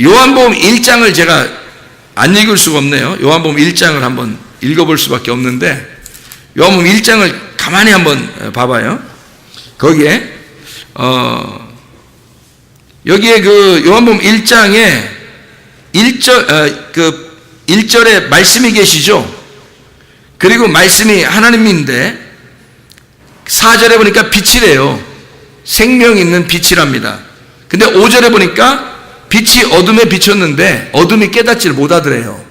요한복음 1장을 제가 안 읽을 수가 없네요. 요한복음 1장을 한번 읽어볼 수밖에 없는데, 요한복음 1장을 가만히 한번 봐봐요. 거기에 여기에 그 요한복음 1장에 1절에 말씀이 계시죠. 그리고 말씀이 하나님인데 4절에 보니까 빛이래요. 생명 있는 빛이랍니다. 근데 5절에 보니까 빛이 어둠에 비쳤는데 어둠이 깨닫지를 못하더래요.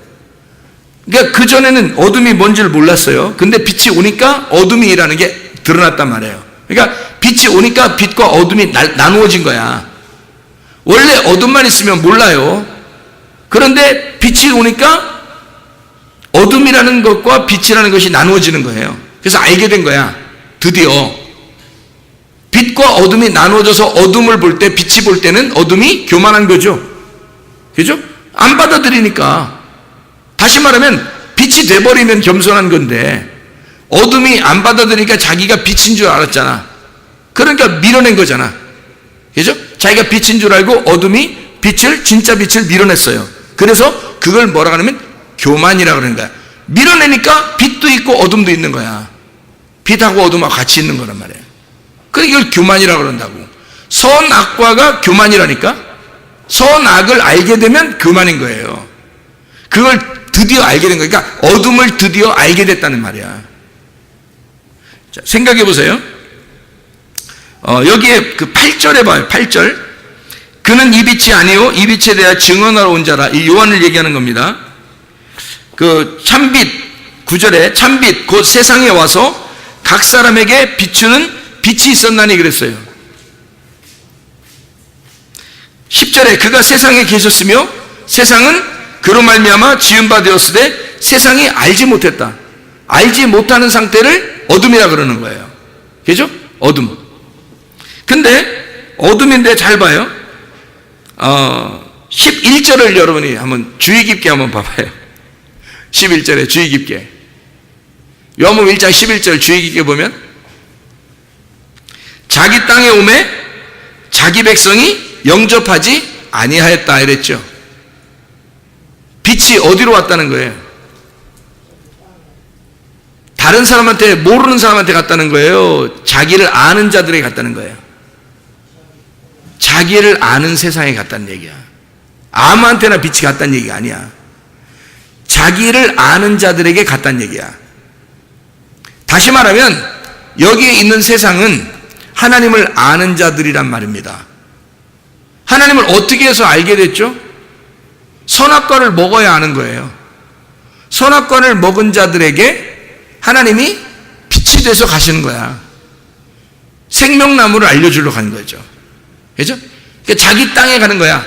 그러니까 그전에는 어둠이 뭔지를 몰랐어요. 근데 빛이 오니까 어둠이라는 게 드러났단 말이에요. 그러니까 빛이 오니까 빛과 어둠이 나누어진 거야. 원래 어둠만 있으면 몰라요. 그런데 빛이 오니까 어둠이라는 것과 빛이라는 것이 나누어지는 거예요. 그래서 알게 된 거야. 드디어 빛과 어둠이 나누어져서 어둠을 볼 때, 빛이 볼 때는 어둠이 교만한 거죠. 그죠? 안 받아들이니까. 다시 말하면 빛이 돼버리면 겸손한 건데, 어둠이 안 받아들이니까 자기가 빛인 줄 알았잖아. 그러니까 밀어낸 거잖아. 그죠? 자기가 빛인 줄 알고 어둠이 진짜 빛을 밀어냈어요. 그래서 그걸 뭐라 하냐면 교만이라고 그러는 거야. 밀어내니까 빛도 있고 어둠도 있는 거야. 빛하고 어둠하고 같이 있는 거란 말이에요. 그러니까 이걸 교만이라고 그런다고. 선악과가 교만이라니까. 선악을 알게 되면 교만인 거예요. 그걸 드디어 알게 된 거니까 어둠을 드디어 알게 됐다는 말이야. 자, 생각해 보세요. 여기에 그 8절에 봐요. 8절. 그는 이 빛이 아니요 이 빛에 대하여 증언하러 온 자라. 이 요한을 얘기하는 겁니다. 그 참빛, 9절에 참빛 곧 세상에 와서 각 사람에게 비추는 빛이 있었나니 그랬어요. 10절에 그가 세상에 계셨으며 세상은 그로 말미암아 지은 바 되었으되 세상이 알지 못했다. 알지 못하는 상태를 어둠이라 그러는 거예요. 그죠? 어둠. 근데 어둠인데 잘 봐요. 11절을 여러분이 한번 주의 깊게 한번 봐봐요. 11절에 주의 깊게. 요한복음 1장 11절 주의 깊게 보면 자기 땅에 오매 자기 백성이 영접하지 아니하였다 이랬죠. 빛이 어디로 왔다는 거예요? 다른 사람한테, 모르는 사람한테 갔다는 거예요? 자기를 아는 자들에게 갔다는 거예요? 자기를 아는 세상에 갔다는 얘기야. 아무한테나 빛이 갔다는 얘기가 아니야. 자기를 아는 자들에게 갔다는 얘기야. 다시 말하면 여기에 있는 세상은 하나님을 아는 자들이란 말입니다. 하나님을 어떻게 해서 알게 됐죠? 선악과를 먹어야 아는 거예요. 선악과를 먹은 자들에게 하나님이 빛이 돼서 가시는 거야. 생명나무를 알려주러 가는 거죠. 그죠? 그러니까 자기 땅에 가는 거야.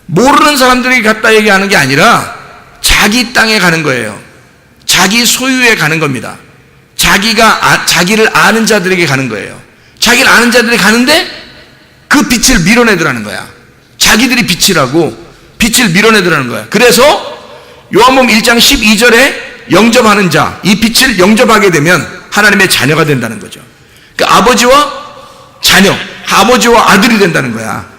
모르는 사람들에게 갔다 얘기하는 게 아니라 자기 땅에 가는 거예요. 자기 소유에 가는 겁니다. 자기를 아는 자들에게 가는 거예요. 자기를 아는 자들이 가는데 그 빛을 밀어내더라는 거야. 자기들이 빛이라고 빛을 밀어내더라는 거야. 그래서 요한복음 1장 12절에 영접하는 자, 이 빛을 영접하게 되면 하나님의 자녀가 된다는 거죠. 그러니까 아버지와 자녀, 아버지와 아들이 된다는 거야.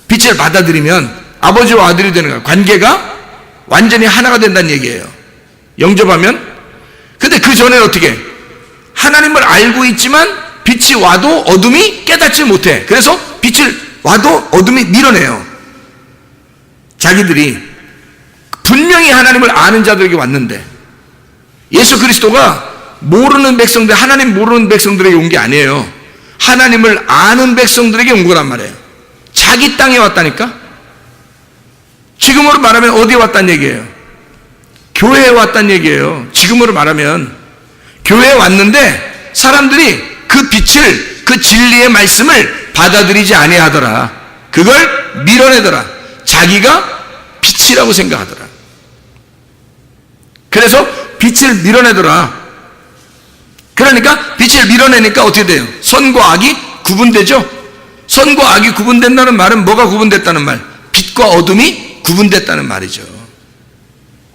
빛을 받아들이면 아버지와 아들이 되는 거야. 관계가 완전히 하나가 된다는 얘기예요. 영접하면. 근데 그 전에는 어떻게? 하나님을 알고 있지만 빛이 와도 어둠이 깨닫지 못해. 그래서 빛을 와도 어둠이 밀어내요. 자기들이 분명히 하나님을 아는 자들에게 왔는데, 예수 그리스도가 모르는 백성들, 하나님 모르는 백성들에게 온 게 아니에요. 하나님을 아는 백성들에게 온 거란 말이에요. 자기 땅에 왔다니까. 지금으로 말하면 어디에 왔다는 얘기예요? 교회에 왔다는 얘기예요. 지금으로 말하면 교회에 왔는데 사람들이 그 빛을, 그 진리의 말씀을 받아들이지 아니하더라. 그걸 밀어내더라. 자기가 빛이라고 생각하더라. 그래서 빛을 밀어내더라. 그러니까 빛을 밀어내니까 어떻게 돼요? 선과 악이 구분되죠? 선과 악이 구분된다는 말은 뭐가 구분됐다는 말? 빛과 어둠이 구분됐다는 말이죠.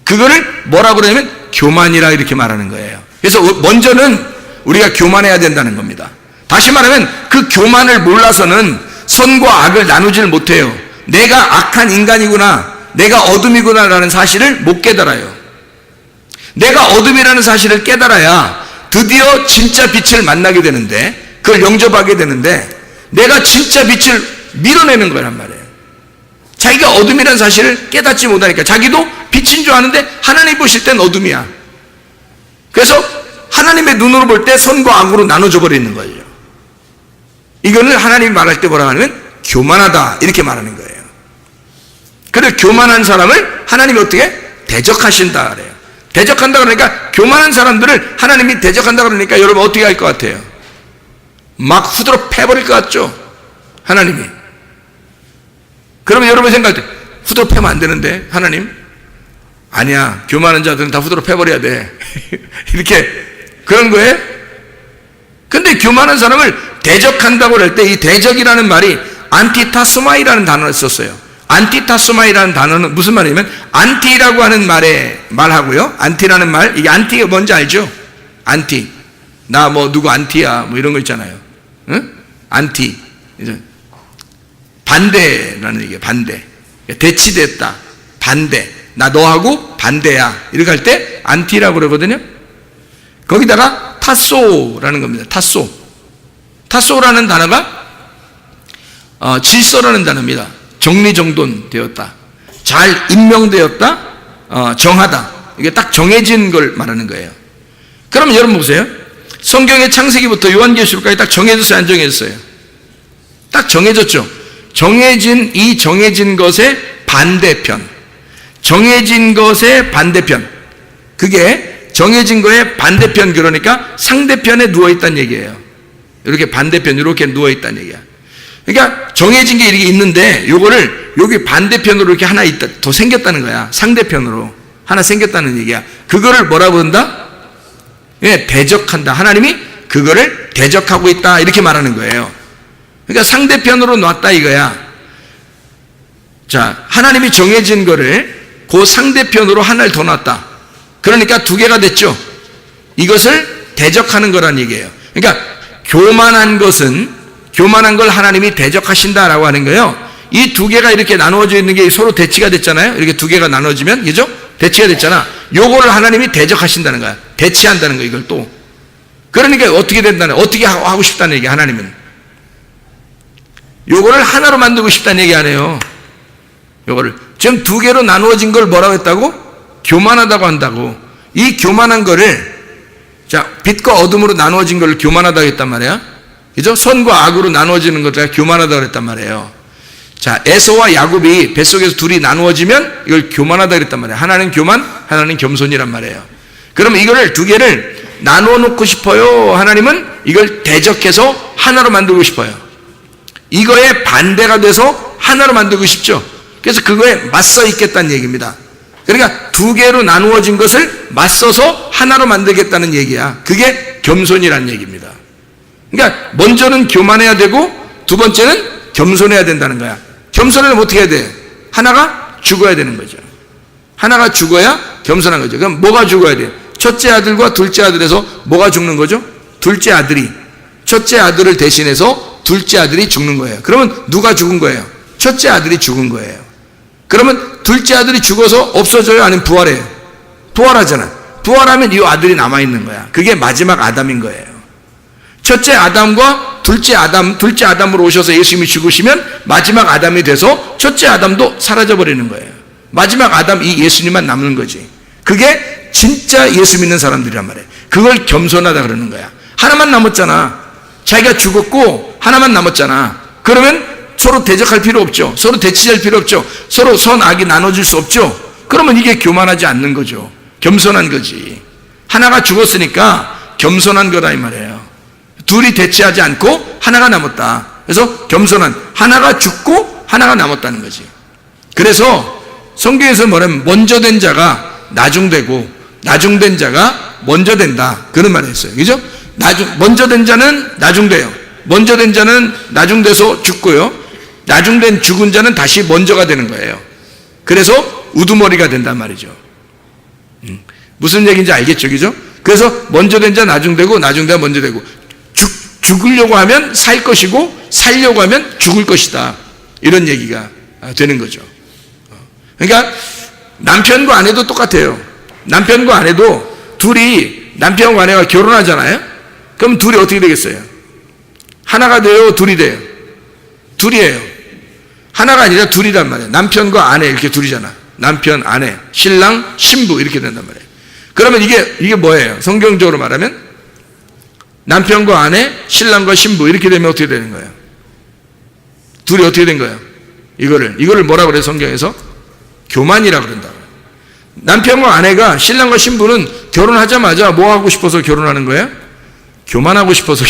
그거를 뭐라고 그러냐면 교만이라 이렇게 말하는 거예요. 그래서 먼저는 우리가 교만해야 된다는 겁니다. 다시 말하면 그 교만을 몰라서는 선과 악을 나누질 못해요. 내가 악한 인간이구나, 내가 어둠이구나라는 사실을 못 깨달아요. 내가 어둠이라는 사실을 깨달아야 드디어 진짜 빛을 만나게 되는데, 그걸 영접하게 되는데, 내가 진짜 빛을 밀어내는 거란 말이에요. 자기가 어둠이라는 사실을 깨닫지 못하니까 자기도 빛인 줄 아는데 하나님 보실 땐 어둠이야. 그래서 하나님의 눈으로 볼 때 선과 악으로 나눠져 버리는 거예요. 이거는 하나님이 말할 때 뭐라 하냐면 교만하다 이렇게 말하는 거예요. 그래서 교만한 사람을 하나님이 어떻게? 대적하신다 그래요. 대적한다 그러니까 교만한 사람들을 하나님이 대적한다 그러니까 여러분 어떻게 할 것 같아요? 막 후드로 패버릴 것 같죠? 하나님이. 그러면 여러분 생각할 때 후드로 패면 안 되는데 하나님? 아니야, 교만한 자들은 다 후드로 패버려야 돼. 이렇게 그런 거예요? 근데 교만한 사람을 대적한다고 할 때 이 대적이라는 말이 안티타스마이라는 단어를 썼어요. 안티타스마이라는 단어는 무슨 말이냐면 안티라고 하는 말하고요. 안티라는 말, 이게 안티가 뭔지 알죠? 안티. 나 뭐 누구 안티야 뭐 이런 거 있잖아요. 응? 안티. 반대라는 얘기예요. 반대. 대치됐다. 반대. 나 너하고 반대야. 이렇게 할 때 안티라고 그러거든요. 거기다가 타소라는 겁니다. 타소. 타소라는 단어가 질서라는 단어입니다. 정리정돈되었다. 잘 임명되었다. 정하다. 이게 딱 정해진 걸 말하는 거예요. 그러면 여러분 보세요. 성경의 창세기부터 요한계시록까지 딱 정해졌어요, 안 정해졌어요? 딱 정해졌죠. 이 정해진 것의 반대편. 정해진 것의 반대편. 그게 정해진 거의 반대편, 그러니까 상대편에 누워있다는 얘기예요. 이렇게 반대편, 이렇게 누워있다는 얘기야. 그러니까 정해진 게 이렇게 있는데 요거를 여기 반대편으로 이렇게 하나 있다, 더 생겼다는 거야. 상대편으로 하나 생겼다는 얘기야. 그거를 뭐라 부른다? 예, 대적한다. 하나님이 그거를 대적하고 있다 이렇게 말하는 거예요. 그러니까 상대편으로 놨다 이거야. 자, 하나님이 정해진 거를 그 상대편으로 하나를 더 놨다. 그러니까 두 개가 됐죠. 이것을 대적하는 거란 얘기예요. 그러니까 교만한 걸 하나님이 대적하신다라고 하는 거예요. 이 두 개가 이렇게 나누어져 있는 게 서로 대치가 됐잖아요. 이렇게 두 개가 나눠지면, 그죠? 대치가 됐잖아. 요거를 하나님이 대적하신다는 거야. 대치한다는 거야, 이걸 또. 그러니까 어떻게 된다는, 어떻게 하고 싶다는 얘기야, 하나님은. 요거를 하나로 만들고 싶다는 얘기 안 해요. 요거를. 지금 두 개로 나누어진 걸 뭐라고 했다고? 교만하다고 한다고. 이 교만한 거를, 자, 빛과 어둠으로 나누어진 걸 교만하다고 했단 말이야. 그죠? 선과 악으로 나누어지는 것을 교만하다고 했단 말이에요. 자, 에서와 야곱이 뱃속에서 둘이 나누어지면 이걸 교만하다고 했단 말이에요. 하나는 교만, 하나는 겸손이란 말이에요. 그러면 이거를 두 개를 나누어 놓고 싶어요. 하나님은 이걸 대적해서 하나로 만들고 싶어요. 이거에 반대가 돼서 하나로 만들고 싶죠. 그래서 그거에 맞서 있겠다는 얘기입니다. 그러니까 두 개로 나누어진 것을 맞서서 하나로 만들겠다는 얘기야. 그게 겸손이라는 얘기입니다. 그러니까 먼저는 교만해야 되고 두 번째는 겸손해야 된다는 거야. 겸손하려면 어떻게 해야 돼? 하나가 죽어야 되는 거죠. 하나가 죽어야 겸손한 거죠. 그럼 뭐가 죽어야 돼? 첫째 아들과 둘째 아들에서 뭐가 죽는 거죠? 둘째 아들이. 첫째 아들을 대신해서 둘째 아들이 죽는 거예요. 그러면 누가 죽은 거예요? 첫째 아들이 죽은 거예요. 그러면 둘째 아들이 죽어서 없어져요? 아니면 부활해요? 부활하잖아. 부활하면 이 아들이 남아있는 거야. 그게 마지막 아담인 거예요. 첫째 아담과 둘째 아담으로 오셔서 예수님이 죽으시면 마지막 아담이 돼서 첫째 아담도 사라져버리는 거예요. 마지막 아담, 이 예수님만 남는 거지. 그게 진짜 예수 믿는 사람들이란 말이에요. 그걸 겸손하다 그러는 거야. 하나만 남았잖아. 자기가 죽었고 하나만 남았잖아. 그러면 서로 대적할 필요 없죠. 서로 대치할 필요 없죠. 서로 선악이 나눠질 수 없죠. 그러면 이게 교만하지 않는 거죠. 겸손한 거지. 하나가 죽었으니까 겸손한 거다 이 말이에요. 둘이 대치하지 않고 하나가 남았다. 그래서 겸손한, 하나가 죽고 하나가 남았다는 거지. 그래서 성경에서 뭐냐면 먼저 된 자가 나중되고 나중된 자가 먼저 된다. 그런 말을 했어요. 그죠? 먼저 된 자는 나중돼요. 먼저 된 자는 나중돼서 죽고요. 나중된 죽은 자는 다시 먼저가 되는 거예요. 그래서 우두머리가 된단 말이죠. 무슨 얘기인지 알겠죠? 그죠? 그래서 먼저 된 자 나중되고 나중되가 먼저 되고 죽으려고 하면 살 것이고 살려고 하면 죽을 것이다. 이런 얘기가 되는 거죠. 그러니까 남편과 아내도 똑같아요. 남편과 아내도 둘이, 남편과 아내가 결혼하잖아요. 그럼 둘이 어떻게 되겠어요? 하나가 돼요? 둘이 돼요? 둘이에요. 하나가 아니라 둘이란 말이에요. 남편과 아내 이렇게 둘이잖아. 남편, 아내, 신랑, 신부 이렇게 된단 말이에요. 그러면 이게 뭐예요? 성경적으로 말하면 남편과 아내, 신랑과 신부 이렇게 되면 어떻게 되는 거예요? 둘이 어떻게 된 거예요? 이거를 뭐라고 그래요? 성경에서? 교만이라고 그런다고요. 남편과 아내가, 신랑과 신부는 결혼하자마자 뭐 하고 싶어서 결혼하는 거예요? 교만하고 싶어서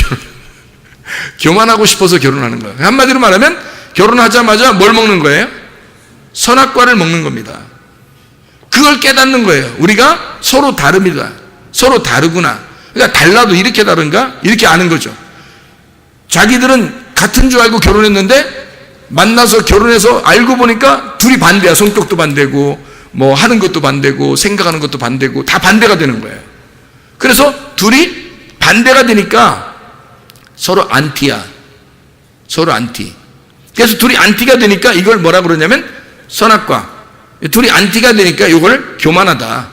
교만하고 싶어서 결혼하는 거예요. 한마디로 말하면 결혼하자마자 뭘 먹는 거예요? 선악과를 먹는 겁니다. 그걸 깨닫는 거예요. 우리가 서로 다릅니다. 서로 다르구나. 그러니까 달라도 이렇게 다른가? 이렇게 아는 거죠. 자기들은 같은 줄 알고 결혼했는데 만나서 결혼해서 알고 보니까 둘이 반대야. 성격도 반대고 뭐 하는 것도 반대고 생각하는 것도 반대고 다 반대가 되는 거예요. 그래서 둘이 반대가 되니까 서로 안티야. 서로 안티. 그래서 둘이 안티가 되니까 이걸 뭐라 그러냐면 선악과. 둘이 안티가 되니까 이걸 교만하다.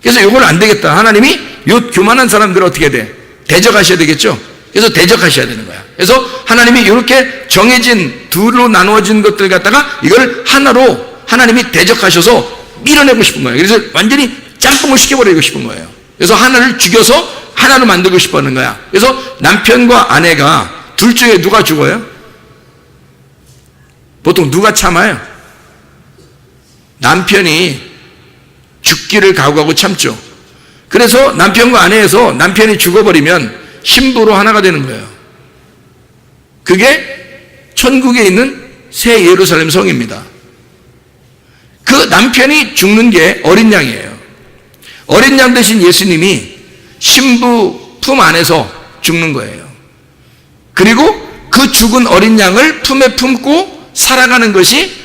그래서 이걸 안 되겠다. 하나님이 이 교만한 사람들을 어떻게 돼? 대적하셔야 되겠죠? 그래서 대적하셔야 되는 거야. 그래서 하나님이 이렇게 정해진 둘로 나누어진 것들 갖다가 이걸 하나로 하나님이 대적하셔서 밀어내고 싶은 거예요. 그래서 완전히 짬뽕을 시켜버리고 싶은 거예요. 그래서 하나를 죽여서 하나로 만들고 싶어 하는 거야. 그래서 남편과 아내가 둘 중에 누가 죽어요? 보통 누가 참아요? 남편이 죽기를 각오하고 참죠. 그래서 남편과 아내에서 남편이 죽어버리면 신부로 하나가 되는 거예요. 그게 천국에 있는 새 예루살렘 성입니다. 그 남편이 죽는 게 어린 양이에요. 어린 양 대신 예수님이 신부 품 안에서 죽는 거예요. 그리고 그 죽은 어린 양을 품에 품고 살아가는 것이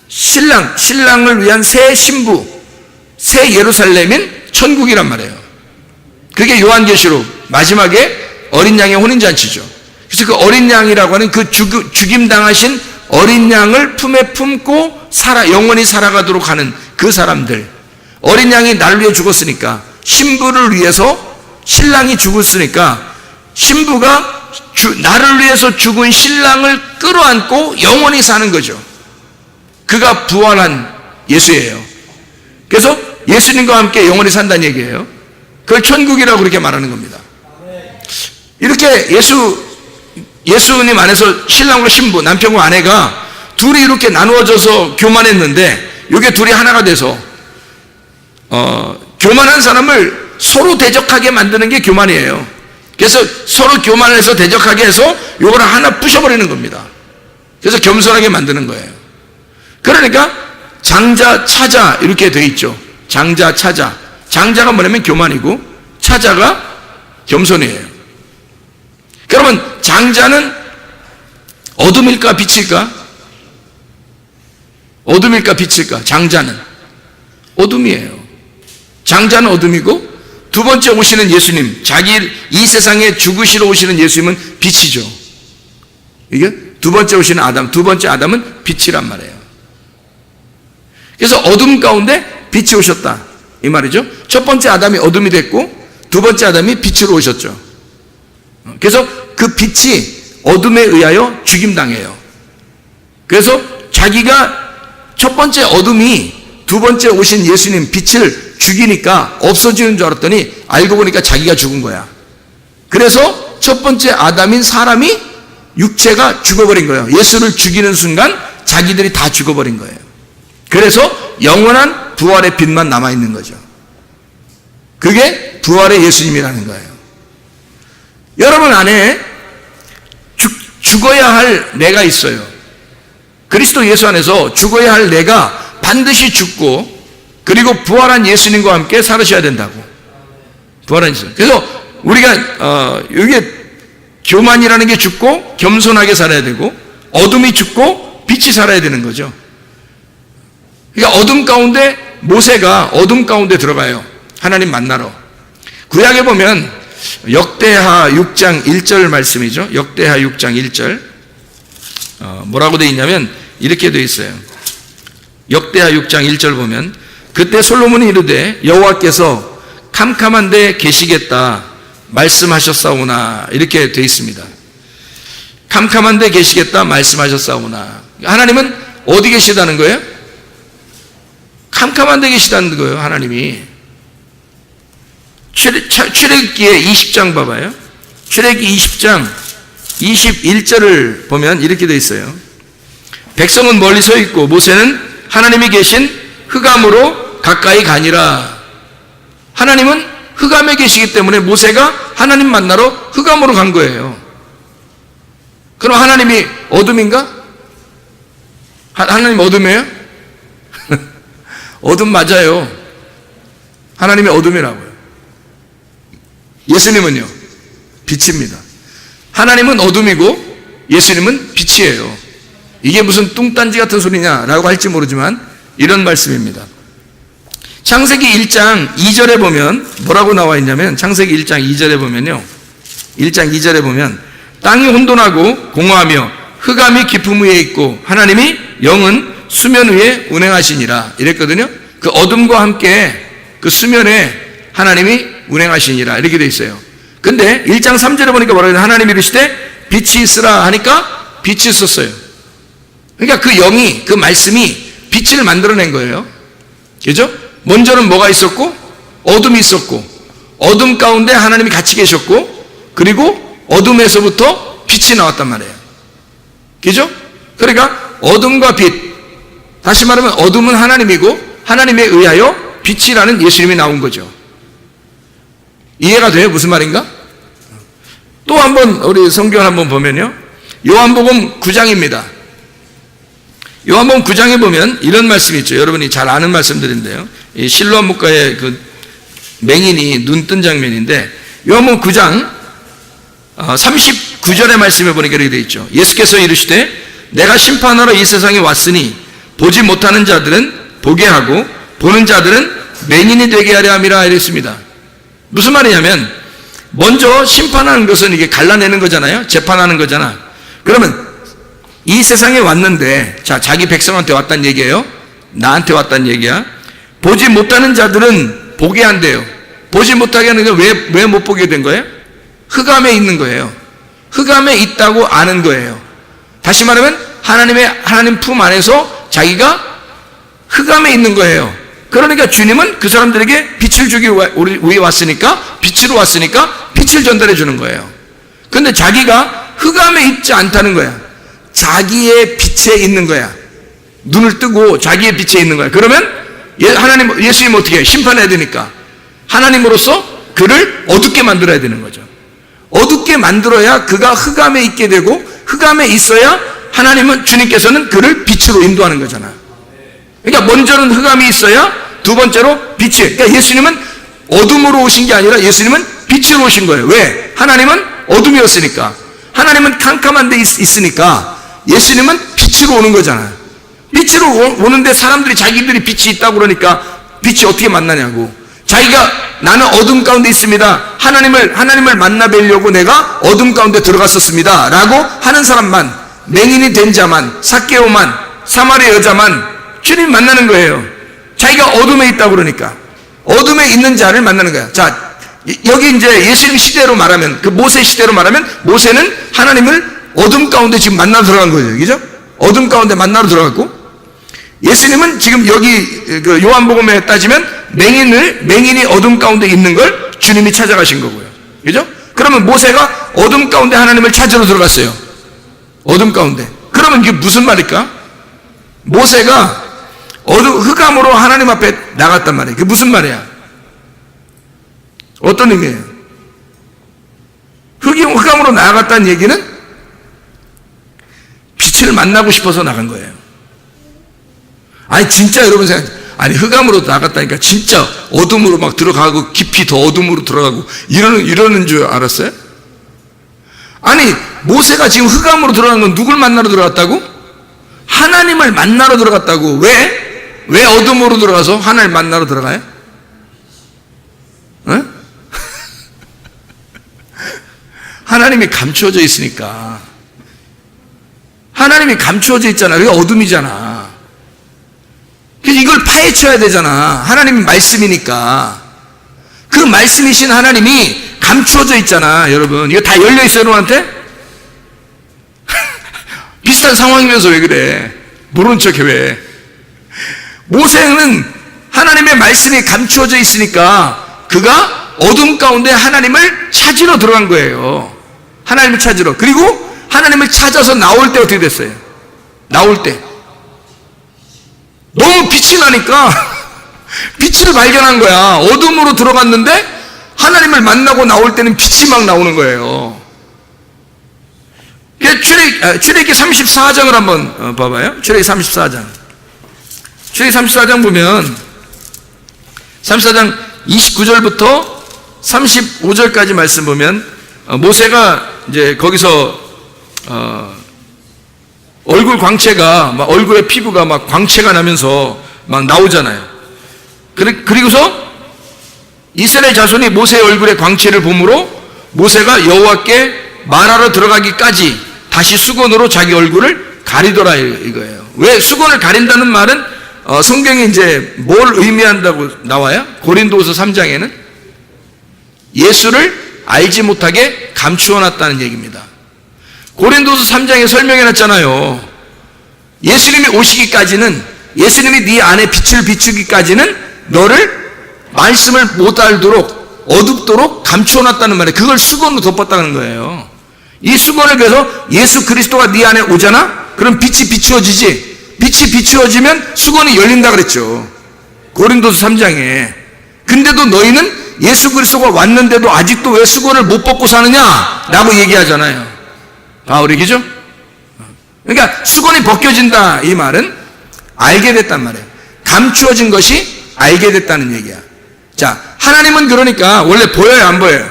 신랑을 위한 새 신부, 새 예루살렘인 천국이란 말이에요. 그게 요한계시록 마지막에 어린 양의 혼인잔치죠. 그래서 그 어린 양이라고 하는 그 죽임당하신 어린 양을 품에 품고 영원히 살아가도록 하는 그 사람들. 어린 양이 나를 위해 죽었으니까, 신부를 위해서 신랑이 죽었으니까 신부가 나를 위해서 죽은 신랑을 끌어안고 영원히 사는 거죠. 그가 부활한 예수예요. 그래서 예수님과 함께 영원히 산다는 얘기예요. 그걸 천국이라고 그렇게 말하는 겁니다. 이렇게 예수님 안에서 신랑과 신부, 남편과 아내가 둘이 이렇게 나누어져서 교만했는데 이게 둘이 하나가 돼서 교만한 사람을 서로 대적하게 만드는 게 교만이에요. 그래서 서로 교만을 해서 대적하게 해서 이걸 하나 부셔버리는 겁니다. 그래서 겸손하게 만드는 거예요. 그러니까 장자, 차자 이렇게 돼 있죠. 장자, 차자. 장자가 뭐냐면 교만이고 차자가 겸손이에요. 그러면 장자는 어둠일까 빛일까? 어둠일까 빛일까? 장자는 어둠이에요. 장자는 어둠이고 두 번째 오시는 예수님, 이 세상에 죽으시러 오시는 예수님은 빛이죠. 이게 두 번째 오시는 아담, 두 번째 아담은 빛이란 말이에요. 그래서 어둠 가운데 빛이 오셨다 이 말이죠. 첫 번째 아담이 어둠이 됐고 두 번째 아담이 빛으로 오셨죠. 그래서 그 빛이 어둠에 의하여 죽임당해요. 그래서 자기가 첫 번째 어둠이 두 번째 오신 예수님 빛을 죽이니까 없어지는 줄 알았더니 알고 보니까 자기가 죽은 거야. 그래서 첫 번째 아담인 사람이 육체가 죽어버린 거예요. 예수를 죽이는 순간 자기들이 다 죽어버린 거예요. 그래서 영원한 부활의 빛만 남아있는 거죠. 그게 부활의 예수님이라는 거예요. 여러분 안에 죽어야 할 내가 있어요. 그리스도 예수 안에서 죽어야 할 내가 반드시 죽고 그리고 부활한 예수님과 함께 살으셔야 된다고. 부활한 예수. 그래서 우리가 이게 교만이라는 게 죽고 겸손하게 살아야 되고 어둠이 죽고 빛이 살아야 되는 거죠. 그러니까 어둠 가운데 모세가 어둠 가운데 들어가요. 하나님 만나러. 구약에 보면 역대하 6장 1절 말씀이죠. 역대하 6장 1절 뭐라고 되어 있냐면 이렇게 되어 있어요. 역대하 6장 1절 보면 그때 솔로몬이 이르되 여호와께서 캄캄한 데 계시겠다 말씀하셨사오나 이렇게 되어 있습니다. 캄캄한 데 계시겠다 말씀하셨사오나 하나님은 어디 계시다는 거예요? 캄캄한 데 계시다는 거예요. 하나님이 출애굽기의 20장 봐봐요. 출애굽기 20장 21절을 보면 이렇게 되어 있어요. 백성은 멀리 서 있고 모세는 하나님이 계신 흑암으로 가까이 가니라. 하나님은 흑암에 계시기 때문에 모세가 하나님 만나러 흑암으로 간 거예요. 그럼 하나님이 어둠인가? 하나님 어둠이에요? 어둠 맞아요. 하나님이 어둠이라고요. 예수님은요? 빛입니다. 하나님은 어둠이고 예수님은 빛이에요. 이게 무슨 뚱딴지 같은 소리냐라고 할지 모르지만 이런 말씀입니다. 창세기 1장 2절에 보면 뭐라고 나와 있냐면 창세기 1장 2절에 보면요. 1장 2절에 보면 땅이 혼돈하고 공허하며 흑암이 깊음 위에 있고 하나님이 영은 수면 위에 운행하시니라 이랬거든요. 그 어둠과 함께 그 수면에 하나님이 운행하시니라 이렇게 되어 있어요. 근데 1장 3절에 보니까 뭐라고 해요? 하나님이 이르시되 빛이 있으라 하니까 빛이 있었어요. 그러니까 그 영이 그 말씀이 빛을 만들어낸 거예요. 그죠? 먼저는 뭐가 있었고 어둠이 있었고 어둠 가운데 하나님이 같이 계셨고 그리고 어둠에서부터 빛이 나왔단 말이에요. 그죠? 그러니까 어둠과 빛, 다시 말하면 어둠은 하나님이고 하나님에 의하여 빛이라는 예수님이 나온 거죠. 이해가 돼요? 무슨 말인가? 또 한번 우리 성경 한번 보면요. 요한복음 9장입니다. 요한복음 9장에 보면 이런 말씀이 있죠. 여러분이 잘 아는 말씀들인데요. 이 실로암 목가의 그 맹인이 눈 뜬 장면인데 요한복음 9장 39절의 말씀에 보니까 이렇게 되어 있죠. 예수께서 이르시되 내가 심판하러 이 세상에 왔으니 보지 못하는 자들은 보게 하고 보는 자들은 맹인이 되게 하려 함이라 이랬습니다. 무슨 말이냐면 먼저 심판하는 것은 이게 갈라내는 거잖아요. 재판하는 거잖아. 그러면 이 세상에 왔는데 자기 백성한테 왔다는 얘기예요. 나한테 왔다는 얘기야. 보지 못하는 자들은 보게 한대요. 보지 못하게 하는 게 왜 못 보게 된 거예요? 흑암에 있는 거예요. 흑암에 있다고 아는 거예요. 다시 말하면 하나님 품 안에서 자기가 흑암에 있는 거예요. 그러니까 주님은 그 사람들에게 빛을 주기 위해 왔으니까 빛으로 왔으니까 빛을 전달해 주는 거예요. 근데 자기가 흑암에 있지 않다는 거야. 자기의 빛에 있는 거야. 눈을 뜨고 자기의 빛에 있는 거야. 그러면 예수님 어떻게 해요? 심판해야 되니까 하나님으로서 그를 어둡게 만들어야 되는 거죠. 어둡게 만들어야 그가 흑암에 있게 되고 흑암에 있어야 주님께서는 그를 빛으로 인도하는 거잖아. 그러니까 먼저는 흑암이 있어야 두 번째로 빛이. 그러니까 예수님은 어둠으로 오신 게 아니라 예수님은 빛으로 오신 거예요. 왜? 하나님은 어둠이었으니까. 하나님은 캄캄한 데 있으니까 예수님은 빛으로 오는 거잖아요. 빛으로 오는데 사람들이 자기들이 빛이 있다고 그러니까 빛이 어떻게 만나냐고. 자기가 나는 어둠 가운데 있습니다. 하나님을 만나 뵈려고 내가 어둠 가운데 들어갔었습니다. 라고 하는 사람만, 맹인이 된 자만, 삭개오만, 사마리아 여자만 주님 만나는 거예요. 자기가 어둠에 있다고 그러니까. 어둠에 있는 자를 만나는 거야. 자, 여기 이제 예수님 시대로 말하면, 그 모세 시대로 말하면, 모세는 하나님을 어둠 가운데 지금 만나러 들어간 거예요. 그죠? 어둠 가운데 만나러 들어갔고, 예수님은 지금 여기 그 요한복음에 따지면 맹인이 어둠 가운데 있는 걸 주님이 찾아가신 거고요. 그죠? 그러면 모세가 어둠 가운데 하나님을 찾으러 들어갔어요. 어둠 가운데. 그러면 이게 무슨 말일까? 모세가 흑암으로 하나님 앞에 나갔단 말이에요. 그게 무슨 말이야? 어떤 의미예요? 흑암으로 나갔다는 얘기는 빛을 만나고 싶어서 나간 거예요. 아니 진짜 여러분 아니 흑암으로 나갔다니까 진짜 어둠으로 막 들어가고 깊이 더 어둠으로 들어가고 이러는 줄 알았어요? 아니 모세가 지금 흑암으로 들어간 건 누굴 만나러 들어갔다고? 하나님을 만나러 들어갔다고. 왜 어둠으로 들어가서 하나님 만나러 들어가요? 어? 하나님이 감추어져 있으니까. 하나님이 감추어져 있잖아. 그게 어둠이잖아. 그래서 이걸 파헤쳐야 되잖아. 하나님이 말씀이니까. 그 말씀이신 하나님이 감추어져 있잖아, 여러분. 이거 다 열려 있어요, 여러분한테? 비슷한 상황이면서 왜 그래? 모르는 척해, 왜? 모세는 하나님의 말씀이 감추어져 있으니까 그가 어둠 가운데 하나님을 찾으러 들어간 거예요. 하나님을 찾으러. 그리고 하나님을 찾아서 나올 때 어떻게 됐어요? 나올 때 너무 빛이 나니까 빛을 발견한 거야. 어둠으로 들어갔는데 하나님을 만나고 나올 때는 빛이 막 나오는 거예요. 출애굽기 34장을 한번 봐봐요. 출애굽기 34장. 출애굽기 34장 보면 34장 29절부터 35절까지 말씀 보면 모세가 이제 거기서 얼굴 광채가 막 얼굴에 피부가 막 광채가 나면서 막 나오잖아요. 그리고서 이스라엘 자손이 모세의 얼굴에 광채를 보므로 모세가 여호와께 말하러 들어가기까지 다시 수건으로 자기 얼굴을 가리더라 이거예요. 왜 수건을 가린다는 말은 성경에 이제 뭘 의미한다고 나와요? 고린도후서 3장에는 예수를 알지 못하게 감추어놨다는 얘기입니다. 고린도서 3장에 설명해놨잖아요. 예수님이 오시기까지는, 예수님이 네 안에 빛을 비추기까지는 너를 말씀을 못 알도록 어둡도록 감추어놨다는 말이에요. 그걸 수건으로 덮었다는 거예요. 이 수건을 그래서 예수 그리스도가 네 안에 오잖아? 그럼 빛이 비추어지지. 빛이 비추어지면 수건이 열린다 그랬죠. 고린도서 3장에. 근데도 너희는 예수 그리스도가 왔는데도 아직도 왜 수건을 못 벗고 사느냐? 라고 얘기하잖아요. 바울이 그죠? 그러니까 수건이 벗겨진다 이 말은 알게 됐단 말이에요. 감추어진 것이 알게 됐다는 얘기야. 자, 하나님은 그러니까 원래 보여요, 안 보여요?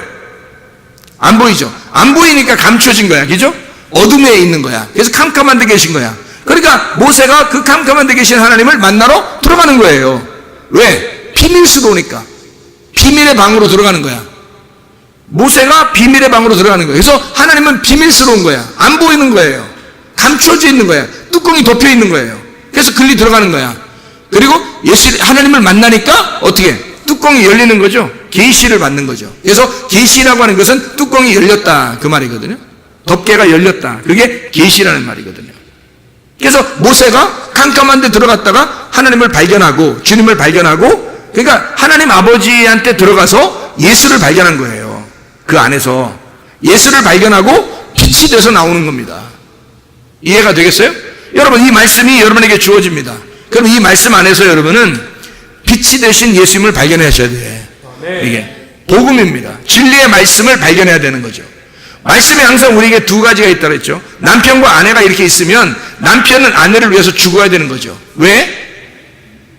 안 보이죠? 안 보이니까 감추어진 거야, 그죠? 어둠에 있는 거야. 그래서 캄캄한 데 계신 거야. 그러니까 모세가 그 캄캄한 데 계신 하나님을 만나러 들어가는 거예요. 왜? 비밀스러우니까. 비밀의 방으로 들어가는 거야. 모세가 비밀의 방으로 들어가는 거예요. 그래서 하나님은 비밀스러운 거야. 안 보이는 거예요. 감추어져 있는 거야. 뚜껑이 덮여 있는 거예요. 그래서 글리 들어가는 거야. 그리고 하나님을 만나니까 어떻게? 뚜껑이 열리는 거죠. 계시를 받는 거죠. 그래서 계시라고 하는 것은 뚜껑이 열렸다 그 말이거든요. 덮개가 열렸다. 그게 계시라는 말이거든요. 그래서 모세가 깜깜한 데 들어갔다가 하나님을 발견하고 주님을 발견하고, 그러니까 하나님 아버지한테 들어가서 예수를 발견한 거예요. 그 안에서 예수를 발견하고 빛이 돼서 나오는 겁니다. 이해가 되겠어요? 여러분, 이 말씀이 여러분에게 주어집니다. 그럼 이 말씀 안에서 여러분은 빛이 되신 예수님을 발견하셔야 돼. 이게 복음입니다. 진리의 말씀을 발견해야 되는 거죠. 말씀이 항상 우리에게 두 가지가 있다고 했죠. 남편과 아내가 이렇게 있으면 남편은 아내를 위해서 죽어야 되는 거죠. 왜?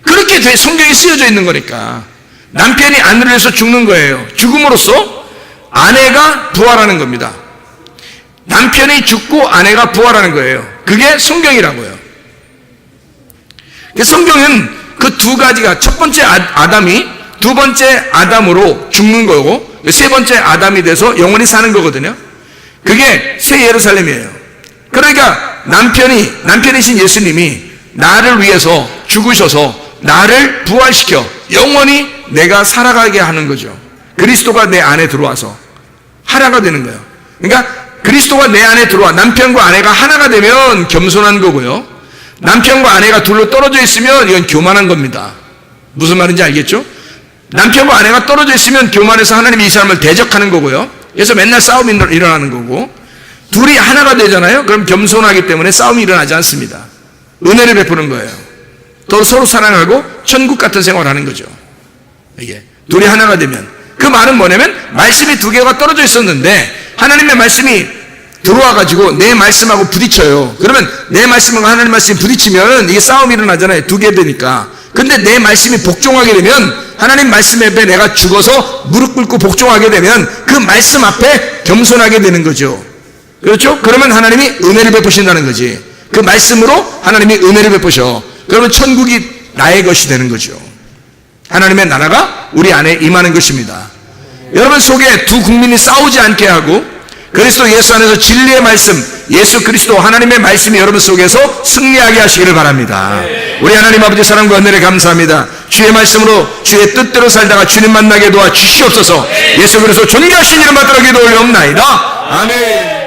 그렇게 성경이 쓰여져 있는 거니까. 남편이 아내를 위해서 죽는 거예요. 죽음으로써 아내가 부활하는 겁니다. 남편이 죽고 아내가 부활하는 거예요. 그게 성경이라고요. 성경은 그 두 가지가, 첫 번째 아담이 두 번째 아담으로 죽는 거고 세 번째 아담이 돼서 영원히 사는 거거든요. 그게 새 예루살렘이에요. 그러니까 남편이신 예수님이 나를 위해서 죽으셔서 나를 부활시켜 영원히 내가 살아가게 하는 거죠. 그리스도가 내 안에 들어와서 하나가 되는 거예요. 그러니까 그리스도가 내 안에 들어와 남편과 아내가 하나가 되면 겸손한 거고요. 남편과 아내가 둘로 떨어져 있으면 이건 교만한 겁니다. 무슨 말인지 알겠죠? 남편과 아내가 떨어져 있으면 교만해서 하나님이 이 사람을 대적하는 거고요. 그래서 맨날 싸움이 일어나는 거고, 둘이 하나가 되잖아요. 그럼 겸손하기 때문에 싸움이 일어나지 않습니다. 은혜를 베푸는 거예요. 또 서로 사랑하고 천국 같은 생활을 하는 거죠. 이게 둘이 하나가 되면. 그 말은 뭐냐면 말씀이 두 개가 떨어져 있었는데 하나님의 말씀이 들어와가지고 내 말씀하고 부딪혀요. 그러면 내 말씀하고 하나님 말씀이 부딪히면 이게 싸움이 일어나잖아요. 두 개 되니까. 근데 내 말씀이 복종하게 되면, 하나님 말씀 앞에 내가 죽어서 무릎 꿇고 복종하게 되면 그 말씀 앞에 겸손하게 되는 거죠. 그렇죠? 그러면 하나님이 은혜를 베푸신다는 거지. 그 말씀으로 하나님이 은혜를 베푸셔. 그러면 천국이 나의 것이 되는 거죠. 하나님의 나라가 우리 안에 임하는 것입니다. 여러분 속에 두 국민이 싸우지 않게 하고 그리스도 예수 안에서 진리의 말씀, 예수 그리스도 하나님의 말씀이 여러분 속에서 승리하게 하시기를 바랍니다. 우리 하나님 아버지 사랑과 은혜를 감사합니다. 주의 말씀으로 주의 뜻대로 살다가 주님 만나게 도와 주시옵소서. 예수 그리스도 존귀하신 이름 받들어 기도 올려옵나이다. 아멘.